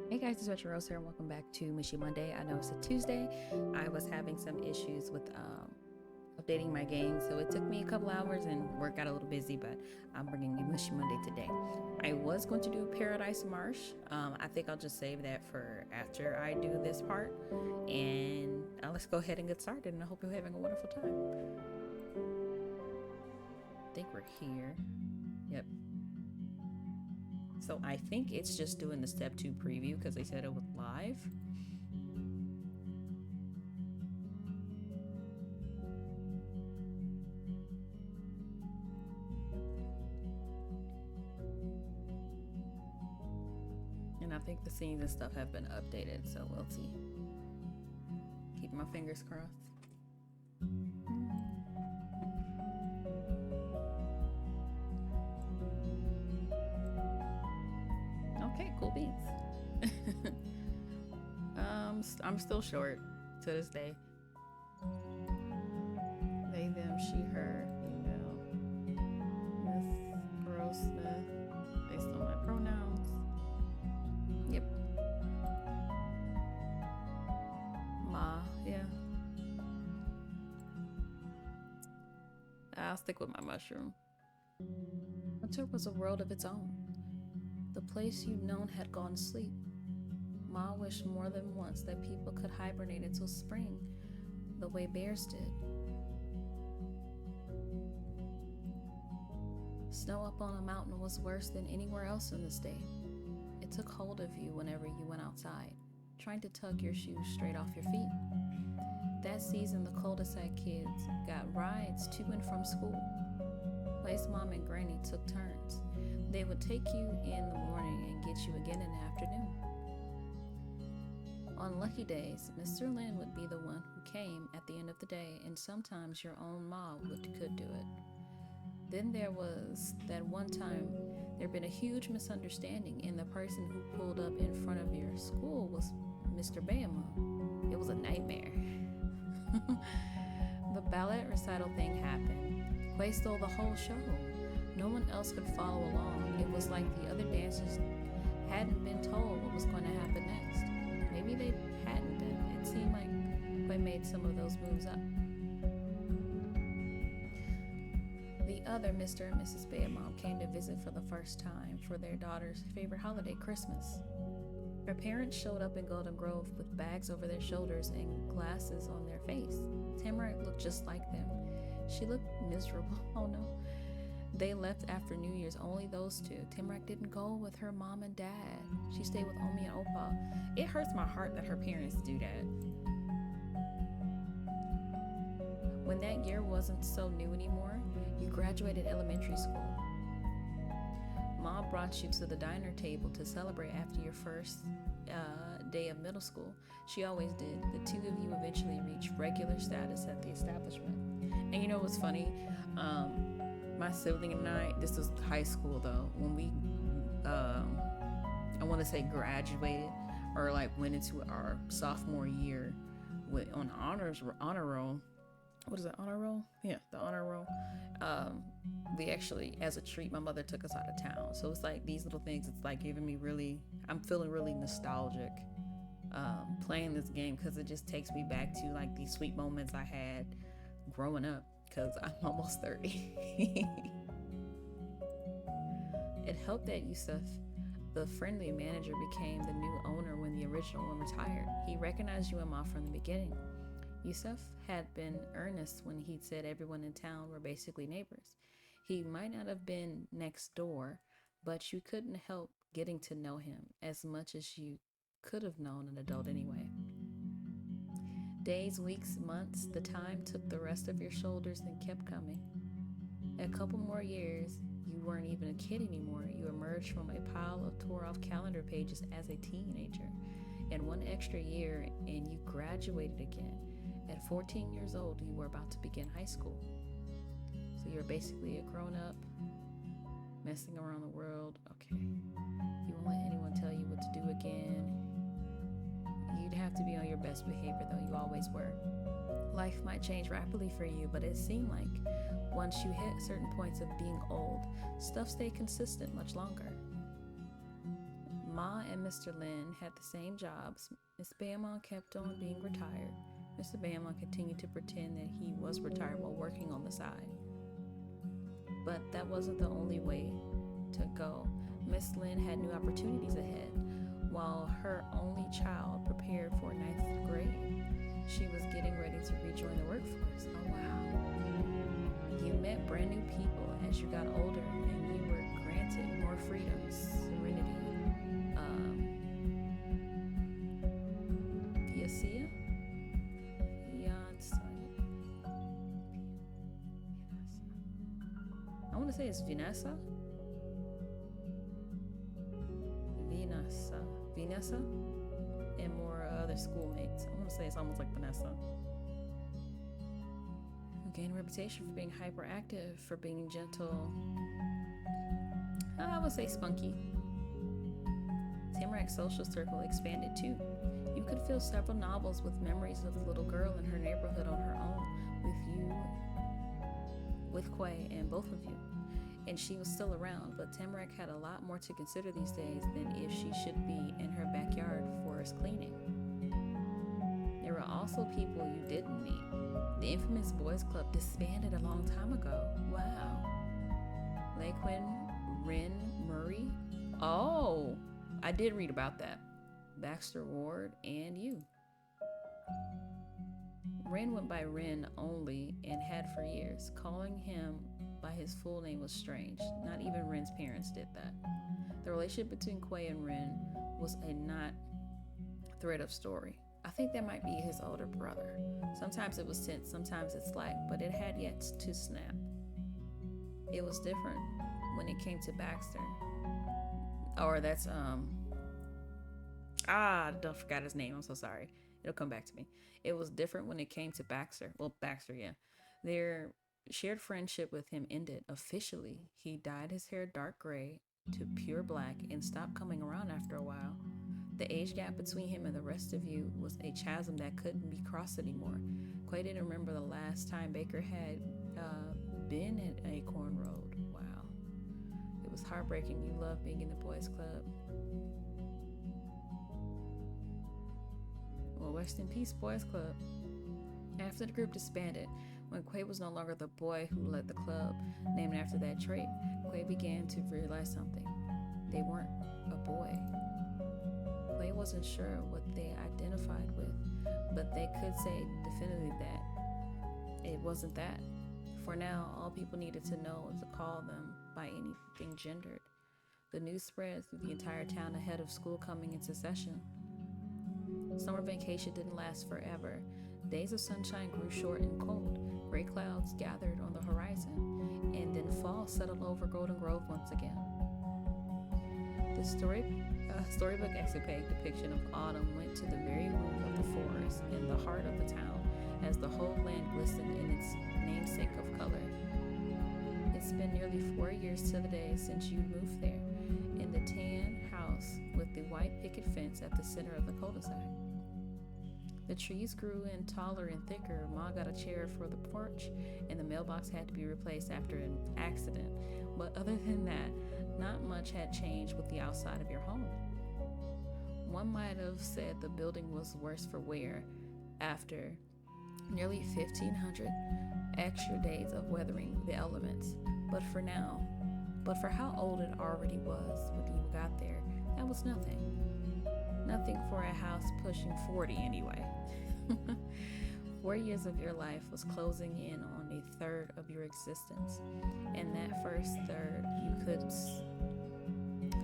Hey guys, it's Retro Rose here, and welcome back to Mushy Monday. I know it's a Tuesday. I was having some issues with updating my game, so it took me a couple hours and work got a little busy, but I'm bringing you Mushy Monday today. I was going to do Paradise Marsh. I think I'll just save that for after I do this part, and let's go ahead and get started, and I hope you're having a wonderful time. I think we're here. Yep. So I think it's just doing the step 2 preview because they said it was live. And I think the scenes and stuff have been updated, so we'll see. Keep my fingers crossed. Okay, cool beans. I'm still short to this day. They, them, she, her, female. Miss Rose Smith, based on my pronouns. Yep. Ma, yeah. I'll stick with my mushroom. Winter was a world of its own. The place you'd known had gone to sleep. Ma wished more than once that people could hibernate until spring, the way bears did. Snow up on a mountain was worse than anywhere else in the state. It took hold of you whenever you went outside, trying to tug your shoes straight off your feet. That season, the cul-de-sac kids got rides to and from school. Place Mom and Granny took turns. They would take you in the morning and get you again in the afternoon. On lucky days, Mr. Lin would be the one who came at the end of the day, and sometimes your own ma could do it. Then there was that one time there'd been a huge misunderstanding, and the person who pulled up in front of your school was Mr. Bayama. It was a nightmare. The ballet recital thing happened. Quay stole the whole show. No one else could follow along. It was like the other dancers hadn't been told what was going to happen next. Maybe they hadn't, and it seemed like Quay made some of those moves up. The other Mr. and Mrs. Bayamom came to visit for the first time for their daughter's favorite holiday, Christmas. Her parents showed up in Golden Grove with bags over their shoulders and glasses on their face. Tamara looked just like them. She looked miserable. Oh no. They left after New Year's, only those two. Timrak didn't go with her mom and dad. She stayed with Omi and Opa. It hurts my heart that her parents do that. When that year wasn't so new anymore, you graduated elementary school. Mom brought you to the diner table to celebrate after your first day of middle school. She always did. The two of you eventually reached regular status at the establishment. And you know what's funny? My sibling and I, this was high school though, when we, I want to say graduated or like went into our sophomore year on honor roll. What is that, honor roll? Yeah, the honor roll. We actually, as a treat, my mother took us out of town. So it's like these little things, it's like giving me I'm feeling really nostalgic playing this game because it just takes me back to like these sweet moments I had growing up. Because I'm almost 30. It helped that Yusuf, the friendly manager, became the new owner when the original one retired. He recognized you and Ma from the beginning. Yusuf had been earnest when he'd said everyone in town were basically neighbors. He might not have been next door, but you couldn't help getting to know him as much as you could have known an adult anyway. Days, weeks, months, the time took the rest of your shoulders and kept coming. A couple more years, you weren't even a kid anymore. You emerged from a pile of tore-off calendar pages as a teenager. And one extra year, and you graduated again. At 14 years old, you were about to begin high school. So you're basically a grown-up, messing around the world. Okay. You won't let anyone tell you what to do again. You'd have to be on your best behavior, though you always were. Life might change rapidly for you, but it seemed like once you hit certain points of being old, stuff stayed consistent much longer. Ma and Mr. Lin had the same jobs. Miss Beaumont kept on being retired. Mr. Beaumont continued to pretend that he was retired while working on the side. But that wasn't the only way to go. Miss Lin had new opportunities ahead. While her only child prepared for ninth grade, she was getting ready to rejoin the workforce. Oh wow. You met brand new people as you got older, and you were granted more freedom, serenity. Viacia? I want to say it's Vanessa, and more other schoolmates. I want to say it's almost like Vanessa. Who gained a reputation for being hyperactive, for being gentle. I would say spunky. Tamarac's social circle expanded too. You could fill several novels with memories of the little girl in her neighborhood on her own, with Quay and both of you. And she was still around, but Tamarack had a lot more to consider these days than if she should be in her backyard forest cleaning. There were also people you didn't meet. The infamous boys club disbanded a long time ago. Wow. Laquin, Wren, Murray. Oh, I did read about that. Baxter Ward and you. Wren went by Wren only and had for years. Calling him by his full name was strange. Not even Wren's parents did that. The relationship between Quay and Wren was a not thread of story. I think that might be his older brother. Sometimes it was tense, sometimes it's slack, but it had yet to snap. It was different when it came to Baxter. Or that's I forgot his name. I'm so sorry. It'll come back to me. It was different when it came to Baxter. Well, Baxter, yeah. Their shared friendship with him ended officially. He dyed his hair dark gray to pure black and stopped coming around after a while. The age gap between him and the rest of you was a chasm that couldn't be crossed anymore. Quay didn't remember the last time Baker had been at Acorn Road. Wow. It was heartbreaking. You loved being in the boys' club. Well, rest in peace, boys' club. After the group disbanded, when Quay was no longer the boy who led the club, named after that trait, Quay began to realize something. They weren't a boy. Quay wasn't sure what they identified with, but they could say definitively that it wasn't that. For now, all people needed to know was to call them by anything gendered. The news spread through the entire town ahead of school coming into session. Summer vacation didn't last forever. Days of sunshine grew short and cold. Gray clouds gathered on the horizon, and then fall settled over Golden Grove once again. The storybook escapade depiction of autumn went to the very root of the forest in the heart of the town, as the whole land glistened in its namesake of color. It's been nearly 4 years to the day since you moved there, in the tan house with the white picket fence at the center of the cul-de-sac. The trees grew in taller and thicker. Ma got a chair for the porch, and the mailbox had to be replaced after an accident. But other than that, not much had changed with the outside of your home. One might have said the building was worse for wear after nearly 1,500 extra days of weathering the elements. But for how old it already was when you got there, that was nothing. Nothing for a house pushing 40 anyway. 4 years of your life was closing in on a third of your existence. And that first third you could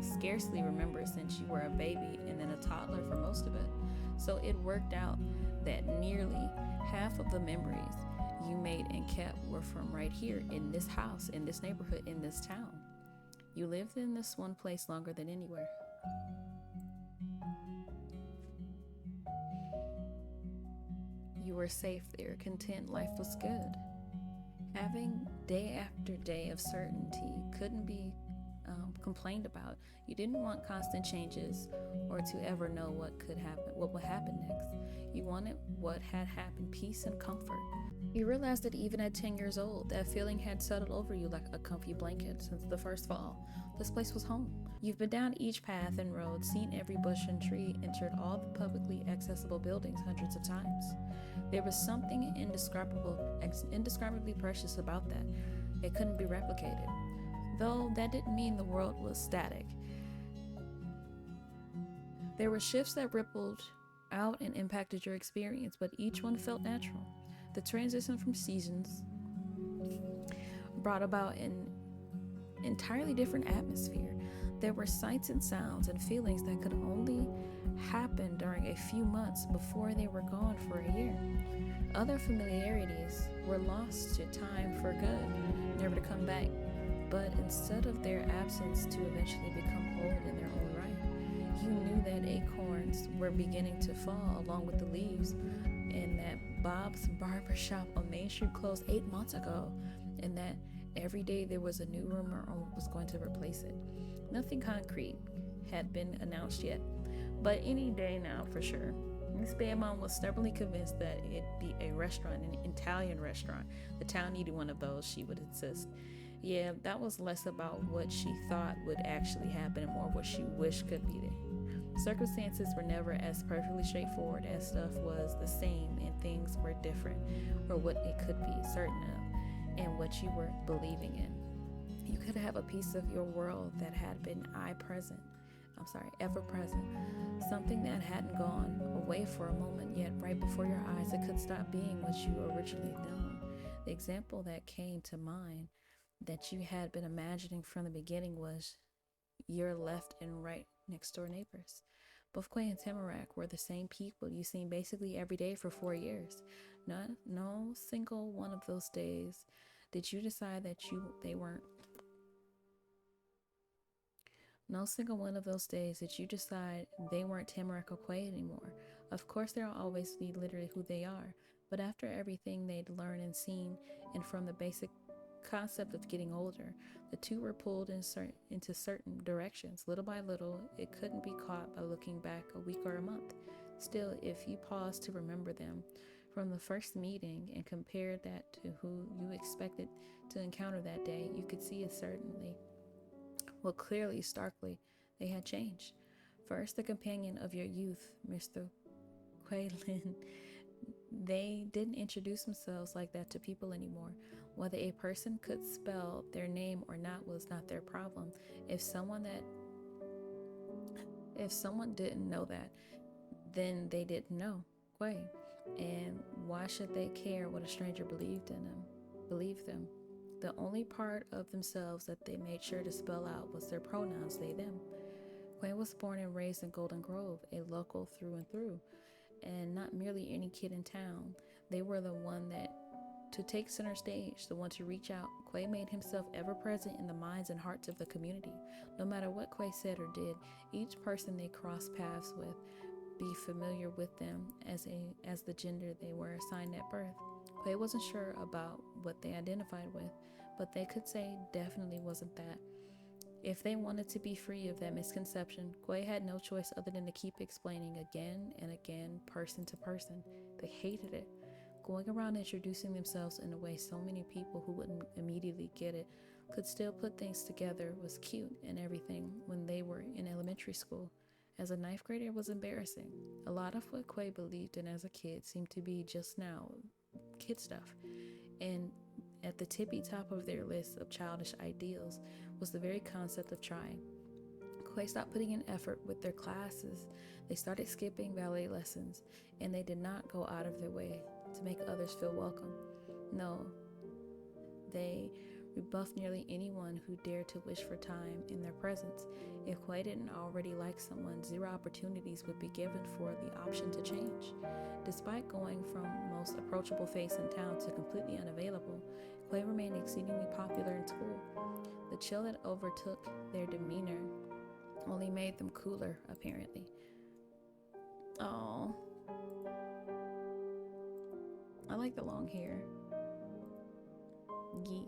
scarcely remember, since you were a baby and then a toddler for most of it. So it worked out that nearly half of the memories you made and kept were from right here, in this house, in this neighborhood, in this town. You lived in this one place longer than anywhere. You were safe there, content, life was good. Having day after day of certainty couldn't be complained about. You didn't want constant changes or to ever know what would happen next. You wanted what had happened, peace and comfort. You realized that even at 10 years old, that feeling had settled over you like a comfy blanket since the first fall. This place was home. You've been down each path and road, seen every bush and tree, entered all the publicly accessible buildings hundreds of times. There was something indescribably precious about that. It couldn't be replicated. Though that didn't mean the world was static. There were shifts that rippled out and impacted your experience, but each one felt natural. The transition from seasons brought about an entirely different atmosphere. There were sights and sounds and feelings that could only happen during a few months before they were gone for a year. Other familiarities were lost to time for good, never to come back, but instead of their absence to eventually become old in their own right. You knew that acorns were beginning to fall along with the leaves, and that Bob's barbershop on Main Street closed 8 months ago, and that every day there was a new rumor on what was going to replace it. Nothing concrete had been announced yet, but any day now for sure. Miss Mom was stubbornly convinced that it'd be a restaurant, an Italian restaurant. The town needed one of those, she would insist. Yeah, that was less about what she thought would actually happen and more what she wished could be there. Circumstances were never as perfectly straightforward as stuff was the same and things were different, or what it could be certain of, and what you were believing in. You could have a piece of your world that had been ever present, something that hadn't gone away for a moment, yet right before your eyes it could stop being what you originally known. The example that came to mind that you had been imagining from the beginning was your left and right next door neighbors. Both Quay and Tamarack were the same people you seen basically every day for 4 years. No single one of those days did you decide that they weren't. No single one of those days did you decide they weren't Tamarack or Quay anymore. Of course, they'll always be literally who they are, but after everything they'd learned and seen, and from the basic concept of getting older, the two were pulled into certain directions. Little by little, it couldn't be caught by looking back a week or a month. Still, if you paused to remember them from the first meeting and compared that to who you expected to encounter that day, you could see it certainly. Well, clearly, starkly, they had changed. First, the companion of your youth, Mr. Quaylen. They didn't introduce themselves like that to people anymore. Whether a person could spell their name or not was not their problem. If someone didn't know that, then they didn't know Quay. And why should they care what a stranger believed them? The only part of themselves that they made sure to spell out was their pronouns, they, them. Quay was born and raised in Golden Grove, a local through and through, and not merely any kid in town. They were the one to take center stage, the one to reach out. Quay made himself ever present in the minds and hearts of the community. No matter what Quay said or did, each person they crossed paths with be familiar with them as the gender they were assigned at birth. Quay wasn't sure about what they identified with, but they could say definitely wasn't that. If they wanted to be free of that misconception, Quay had no choice other than to keep explaining again and again, person to person. They hated it. Going around introducing themselves in a way so many people who wouldn't immediately get it could still put things together was cute and everything when they were in elementary school. As a 9th grader, it was embarrassing. A lot of what Quay believed in as a kid seemed to be just now kid stuff. And at the tippy top of their list of childish ideals was the very concept of trying. Quay stopped putting in effort with their classes. They started skipping ballet lessons, and they did not go out of their way to make others feel welcome. No, they rebuffed nearly anyone who dared to wish for time in their presence. If Quay didn't already like someone, 0 opportunities would be given for the option to change. Despite going from most approachable face in town to completely unavailable, Quay remained exceedingly popular in school. The chill that overtook their demeanor only made them cooler, apparently. Oh, I like the long hair. Gee.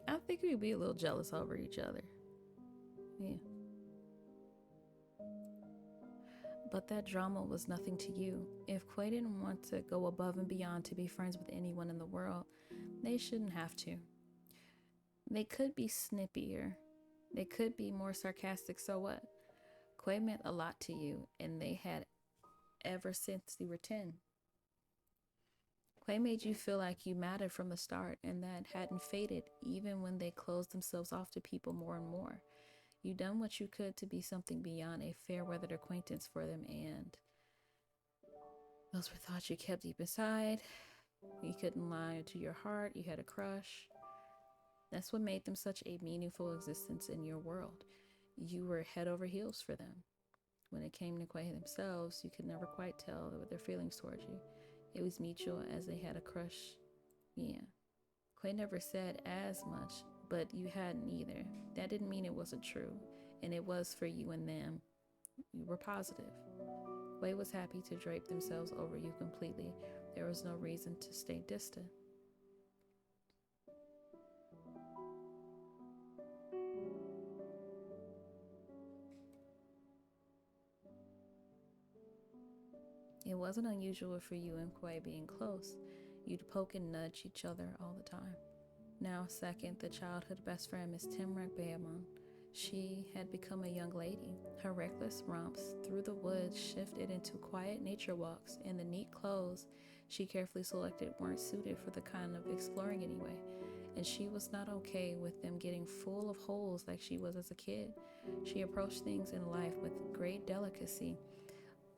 I think we'd be a little jealous over each other. Yeah. But that drama was nothing to you. If Quay didn't want to go above and beyond to be friends with anyone in the world, they shouldn't have to. They could be snippier. They could be more sarcastic, so what? Quay meant a lot to you, and they had ever since you were 10. Quay made you feel like you mattered from the start, and that hadn't faded even when they closed themselves off to people more and more. You done what you could to be something beyond a fair weathered acquaintance for them, and those were thoughts you kept deep inside. You couldn't lie to your heart, you had a crush. That's what made them such a meaningful existence in your world. You were head over heels for them. When it came to Quay themselves, you could never quite tell their feelings towards you. It was mutual as they had a crush. Yeah. Quay never said as much, but you hadn't either. That didn't mean it wasn't true, and it was for you and them. You were positive. Quay was happy to drape themselves over you completely. There was no reason to stay distant. It wasn't unusual for you and Quay being close. You'd poke and nudge each other all the time. Now, second, the childhood best friend, Miss Timrak Bayamon. She had become a young lady. Her reckless romps through the woods shifted into quiet nature walks, and the neat clothes she carefully selected weren't suited for the kind of exploring anyway. And she was not okay with them getting full of holes like she was as a kid. She approached things in life with great delicacy,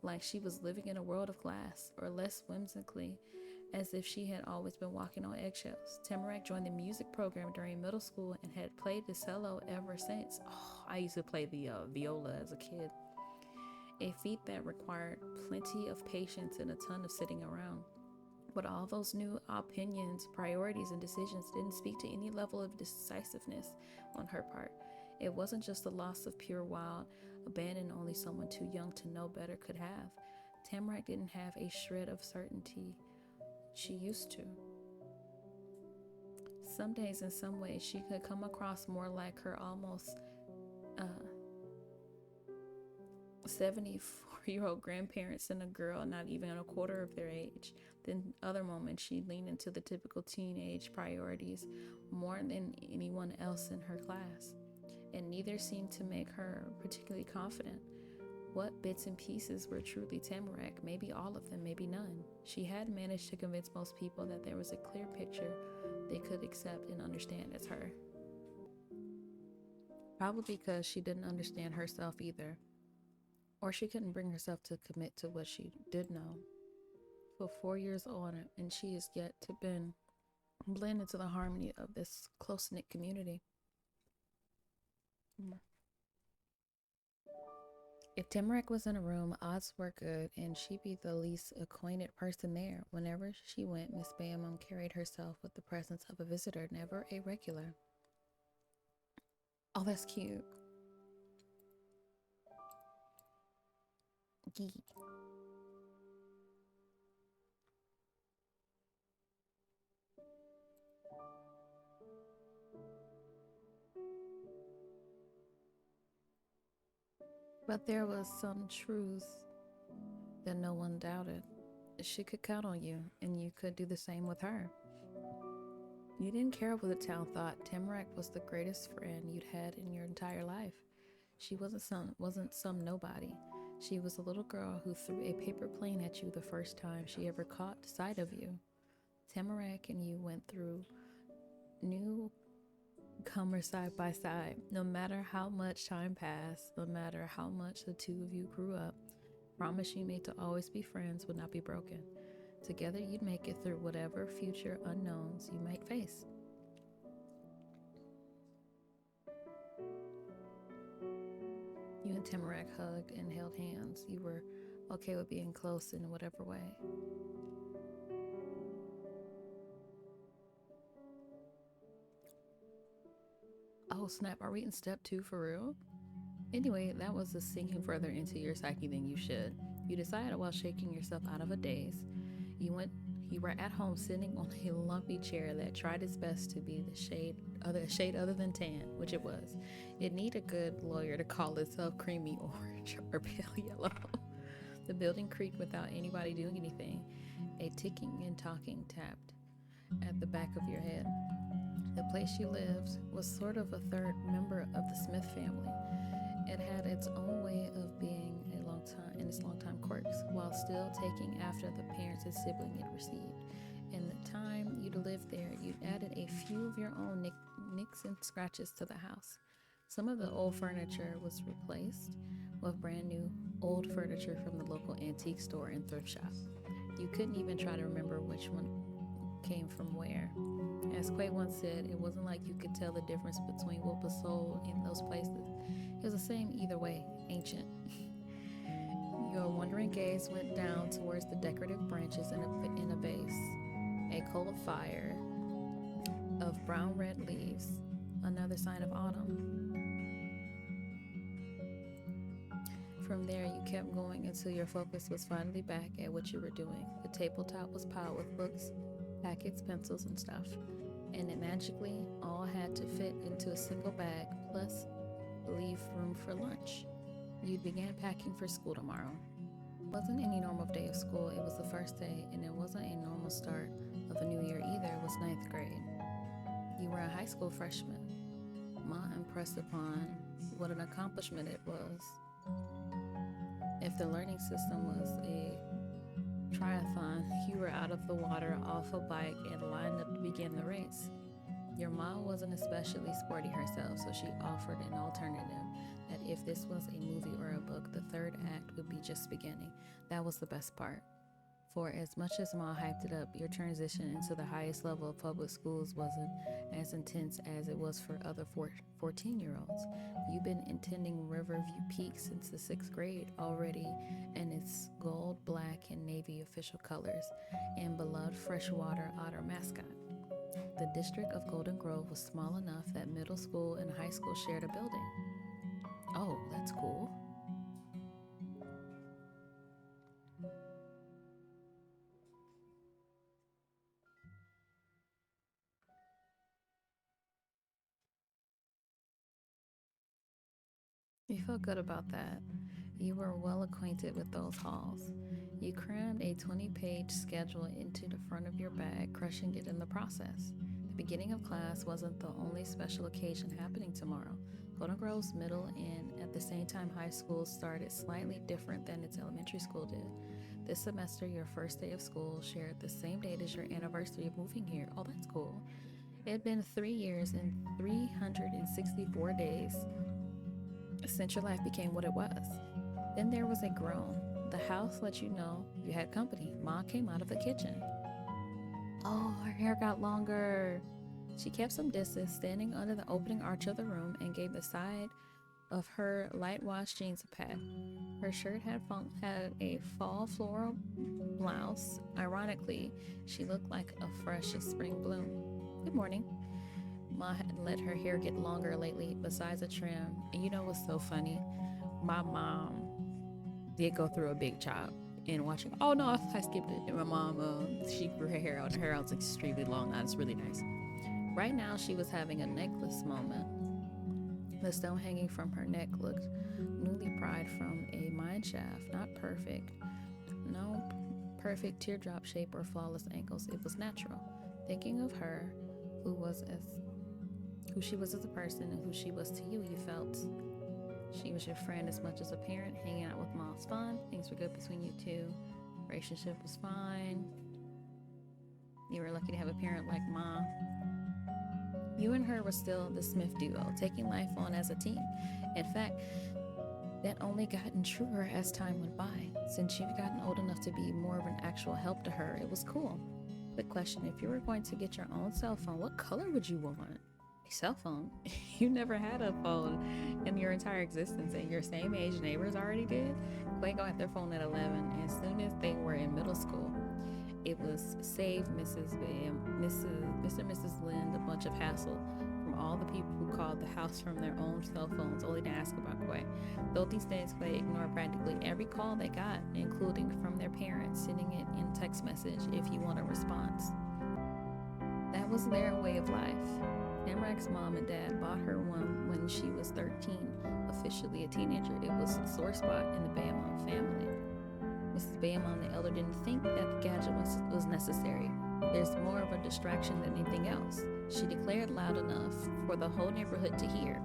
like she was living in a world of glass, or less whimsically, as if she had always been walking on eggshells. Tamarack joined the music program during middle school and had played the cello ever since. Oh, I used to play the viola as a kid, a feat that required plenty of patience and a ton of sitting around. But all those new opinions, priorities, and decisions didn't speak to any level of decisiveness on her part. It wasn't just the loss of pure wild abandon only someone too young to know better could have. Tamarack didn't have a shred of certainty she used to. Some days, in some ways, she could come across more like her almost 74-year-old grandparents and a girl not even a quarter of their age. Then other moments, she leaned into the typical teenage priorities more than anyone else in her class, and neither seemed to make her particularly confident. What bits and pieces were truly Tamarack? Maybe all of them, maybe none. She had managed to convince most people that there was a clear picture they could accept and understand as her. Probably because she didn't understand herself either, or she couldn't bring herself to commit to what she did know. For 4 years on, and she is yet to blend into the harmony of this close-knit community. If Tamarack was in a room, odds were good, and she'd be the least acquainted person there. Whenever she went, Miss Bamum carried herself with the presence of a visitor, never a regular. Oh, that's cute. Gee. But there was some truth that no one doubted. She could count on you, and you could do the same with her. You didn't care what the town thought. Tamarack was the greatest friend you'd had in your entire life. She wasn't some nobody. She was a little girl who threw a paper plane at you the first time she ever caught sight of you. Tamarack and you went through newcomers side by side. No matter how much time passed, no matter how much the two of you grew up, promise you made to always be friends would not be broken. Together you'd make it through whatever future unknowns you might face. You and Tamarack hugged and held hands. You were okay with being close in whatever way. Oh snap, are we in step 2 for real? Anyway, that was a sinking further into your psyche than you should. You decided while shaking yourself out of a daze, you went You were at home sitting on a lumpy chair that tried its best to be a shade other than tan, which it was. It needed a good lawyer to call itself creamy orange or pale yellow. The building creaked without anybody doing anything. A ticking and talking tapped at the back of your head. The place you lived was sort of a third member of the Smith family. It had its own way of being in its long-time quirks, while still taking after the parents and sibling it received. In the time you'd lived there, you'd added a few of your own nicks and scratches to the house. Some of the old furniture was replaced with brand new old furniture from the local antique store and thrift shop. You couldn't even try to remember which one came from where. As Quay once said, it wasn't like you could tell the difference between what was sold in those places. It was the same either way, ancient. Your wandering gaze went down towards the decorative branches in a vase, a coal of fire of brown-red leaves, another sign of autumn. From there, you kept going until your focus was finally back at what you were doing. The tabletop was piled with books, packets, pencils, and stuff, and it magically all had to fit into a single bag, plus leave room for lunch. You began packing for school tomorrow. It wasn't any normal day of school. It was the first day, and it wasn't a normal start of a new year either. It was ninth grade. You were a high school freshman. Ma impressed upon what an accomplishment it was. If the learning system was a triathlon, you were out of the water, off a bike, and lined up to begin the race. Your mom wasn't especially sporty herself, so she offered an alternative, that if this was a movie or a book, the third act would be just beginning. That was the best part. For as much as Ma hyped it up, your transition into the highest level of public schools wasn't as intense as it was for other 14-year-olds. You've been attending Riverview Peak since the 6th grade already, and its gold, black, and navy official colors, and beloved freshwater otter mascot. The district of Golden Grove was small enough that middle school and high school shared a building. Oh, that's cool. You felt good about that. You were well acquainted with those halls. You crammed a 20-page schedule into the front of your bag, crushing it in the process. The beginning of class wasn't the only special occasion happening tomorrow. Golden Grove's middle and at the same time high school started slightly different than its elementary school did. This semester, your first day of school shared the same date as your anniversary of moving here. Oh, that's cool. It had been 3 years and 364 days since your life became what it was. Then there was a groan. The house let you know you had company. Ma came out of the kitchen. Oh, her hair got longer. She kept some distance, standing under the opening arch of the room, and gave the side of her light-washed jeans a pat. Her shirt had a fall floral blouse. Ironically, she looked like a fresh spring bloom. Good morning. Ma had let her hair get longer lately, besides a trim. And you know what's so funny? My mom did go through a big chop. And watching, oh no, I skipped it. And my mom, she grew her hair out. Her hair out's extremely long now. It's really nice. Right now, she was having a necklace moment. The stone hanging from her neck looked newly pried from a mine shaft. Not perfect. No perfect teardrop shape or flawless ankles. It was natural. Thinking of her, who she was as a person and who she was to you, you felt she was your friend as much as a parent. Hanging out with Ma was fun. Things were good between you two. Relationship was fine. You were lucky to have a parent like Ma. You and her were still the Smith duo, taking life on as a team. In fact, that only gotten truer as time went by. Since you've gotten old enough to be more of an actual help to her, it was cool. Quick question, if you were going to get your own cell phone, what color would you want? A cell phone? You never had a phone in your entire existence, and your same age neighbors already did? Quay got their phone at 11, and as soon as they were in middle school, it was save Mrs. Mr. and Mrs. Lind a bunch of hassle from all the people who called the house from their own cell phones only to ask about Quay. Though these days Quay ignored practically every call they got, including from their parents, sending it in text message if you want a response. That was their way of life. Tamarack's mom and dad bought her one when she was 13, officially a teenager. It was a sore spot in the Bayamon family. Mrs. Bayamon the elder didn't think that the gadget was necessary. There's more of a distraction than anything else. She declared loud enough for the whole neighborhood to hear.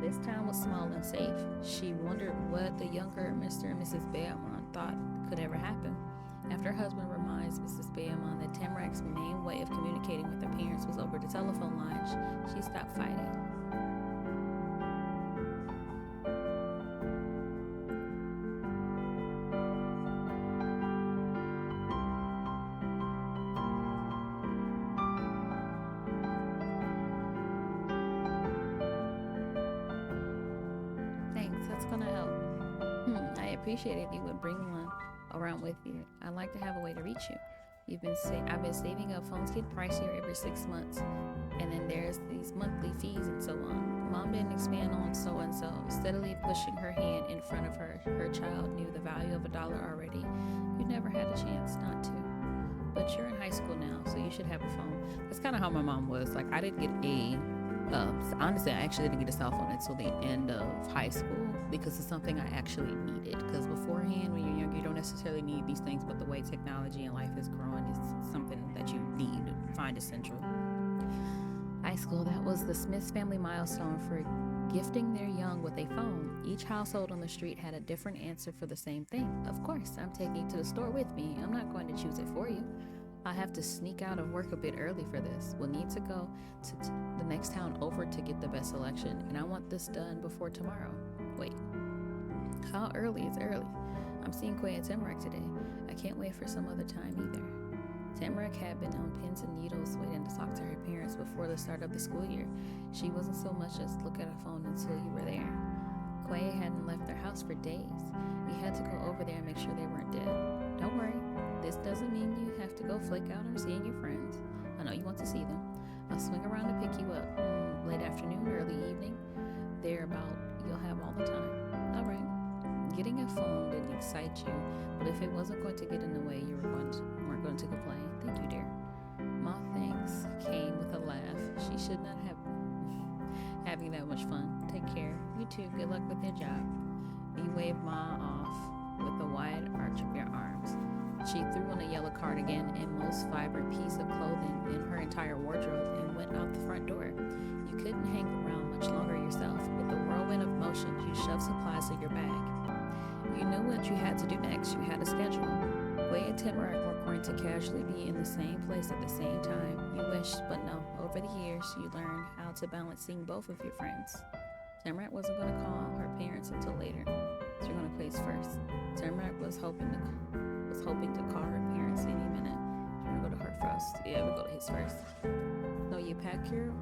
This town was small and safe. She wondered what the younger Mr. and Mrs. Bayamon thought could ever happen. After her husband reminds Mrs. Bayamon that Tamarack's main way of communicating with her parents was over the telephone lines, she stopped fighting. Thanks, that's gonna help. I appreciate if you would bring one around with you. I like to have a way to reach you. I've been saving up. Phones get pricier every 6 months, and then there's these monthly fees and so on. Mom didn't expand on so and so, steadily pushing her hand in front of her. Her child knew the value of $1 already. You never had a chance not to. But you're in high school now, so you should have a phone. That's kind of how my mom was. Like, I didn't get honestly, I actually didn't get a cell phone until the end of high school because it's something I actually needed. Because beforehand, when you're younger, you don't necessarily need these things, but the way technology and life is growing is something that you need to find essential. High school, that was the Smiths family milestone for gifting their young with a phone. Each household on the street had a different answer for the same thing. Of course, I'm taking you to the store with me. I'm not going to choose it for you. I have to sneak out of work a bit early for this. We'll need to go to the next town over to get the best selection, and I want this done before tomorrow. Wait, how early is early? I'm seeing Quay and Tamarack today. I can't wait for some other time either. Tamarack had been on pins and needles waiting to talk to her parents before the start of the school year. She wasn't so much as look at a phone until you were there. Quay hadn't left their house for days. You had to go over there and make sure they weren't dead. Don't worry. This doesn't mean you have to go flake out on seeing your friends. I know you want to see them. I'll swing around to pick you up late afternoon, early evening. Thereabout, you'll have all the time. All right. Getting a phone didn't excite you, but if it wasn't going to get in the way, you weren't going to complain. Thank you, dear. Ma thanks came with a laugh. She should not have having that much fun. Take care. You too. Good luck with your job. You waved Ma off with a wide arch of your arms. She threw on a yellow cardigan and most vibrant piece of clothing in her entire wardrobe and went out the front door. You couldn't hang around much longer yourself. With the whirlwind of motion, you shoved supplies in your bag. You knew what you had to do next. You had a schedule. Quay and Tamarack were going to casually be in the same place at the same time. You wished, but no. Over the years, you learned how to balance seeing both of your friends. Tamarack wasn't going to call her parents until later. So you're going to Quay's first. Tamarack was hoping to call her parents any minute. We're gonna go to her first. Yeah, we'll go to his first. So you pack your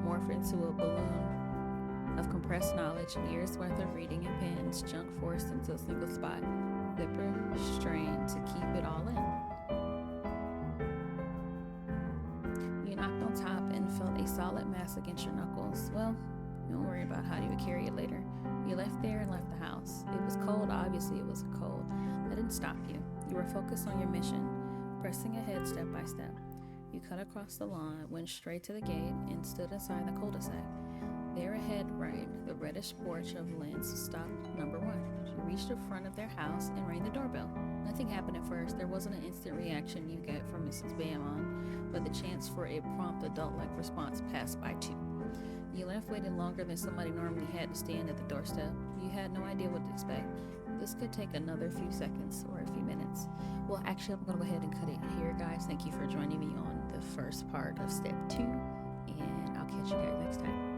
morph into a balloon of compressed knowledge, years worth of reading and pens, junk forced into a single spot, zipper strained to keep it all in. You knocked on top and felt a solid mass against your knuckles. Well, don't worry about how you would carry it later. You left there and left the house. It was cold, obviously it was cold. That didn't stop you. You were focused on your mission, pressing ahead step by step. You cut across the lawn, went straight to the gate, and stood inside the cul-de-sac. There ahead, right, the reddish porch of Lynn's stopped number 1. You reached the front of their house and rang the doorbell. Nothing happened at first. There wasn't an instant reaction you get from Mrs. Bayamon, but the chance for a prompt adult-like response passed by too. You left waiting longer than somebody normally had to stand at the doorstep. You had no idea what to expect. This could take another few seconds or a few minutes. Well, actually, I'm going to go ahead and cut it here, guys. Thank you for joining me on the first part of step 2, and I'll catch you guys next time.